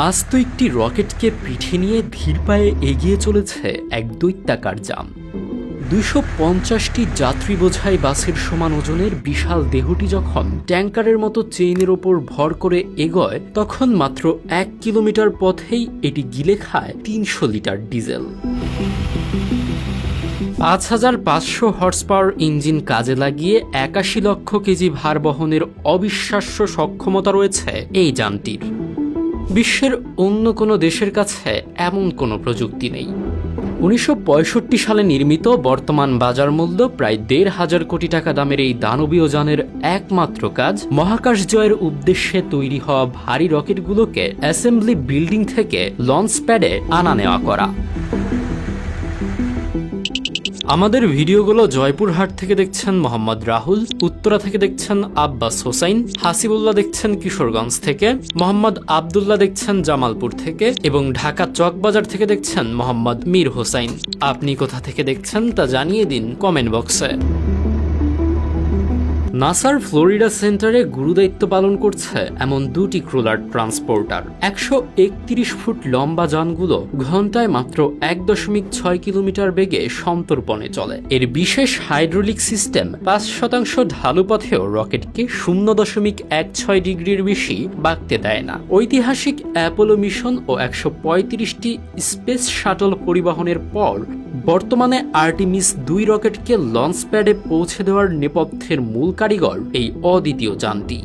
আস্ত একটি রকেটকে পিঠে নিয়ে ধীর পায়ে এগিয়ে চলেছে এক দৈত্যাকার যান। ২৫০টি যাত্রী বোঝাই বাসের সমান ওজনের বিশাল দেহটি যখন ট্যাঙ্কারের মতো চেইনের ওপর ভর করে এগোয়, তখন মাত্র ১ কিলোমিটার পথেই এটি গিলে খায় ৩০০ litre diesel. ৫৫০০ horse power engine কাজে লাগিয়ে ৮১ লক্ষ কেজি ভার বহনের অবিশ্বাস্য সক্ষমতা রয়েছে এই যানটির। বিশ্বের অন্য কোনো দেশের কাছে এমন কোনো প্রযুক্তি নেই। ১৯৬৫ সালে নির্মিত, বর্তমান বাজার মূল্য প্রায় ১৫০০ কোটি টাকা দামের এই দানবীয় যানের একমাত্র কাজ মহাকাশ জয়ের উদ্দেশ্যে তৈরি হওয়া ভারী রকেটগুলোকে অ্যাসেম্বলি বিল্ডিং থেকে লঞ্চ প্যাডে আনা নেওয়া করা। আমাদের ভিডিওগুলো জয়পুরহাট থেকে দেখছেন মোহাম্মদ রাহুল, উত্তরা থেকে দেখছেন আব্বাস হোসাইন, হাসিবুল্লাহ দেখছেন কিশোরগঞ্জ থেকে, মোহাম্মদ আবদুল্লাহ দেখছেন জামালপুর থেকে এবং ঢাকা চকবাজার থেকে দেখছেন মোহাম্মদ মীর হোসাইন। আপনি কোথা থেকে দেখছেন তা জানিয়ে দিন কমেন্ট বক্সে। নাসার ফ্লোরিডা সেন্টারে গুরুদায়িত্ব পালন করছে এমন দুটি ক্রুলার ট্রান্সপোর্টার। ১৩১ ফুট লম্বা যানগুলো ঘন্টায় মাত্র ১.৬ কিলোমিটার বেগে সন্তর্পণে চলে। এর বিশেষ হাইড্রোলিক সিস্টেম ৫% ঢালু পথেও রকেটকে ০.১৬ ডিগ্রির বেশি বাঁকতে দেয় না। ঐতিহাসিক অ্যাপোলো মিশন ও ১৩৫টি স্পেস শাটল পরিবহনের পর বর্তমানে আর্টেমিস ২ রকেটকে লঞ্চ প্যাডে পৌঁছে দেওয়ার নেপথ্যের মূল কারিগর এই অদ্বিতীয় যানটি।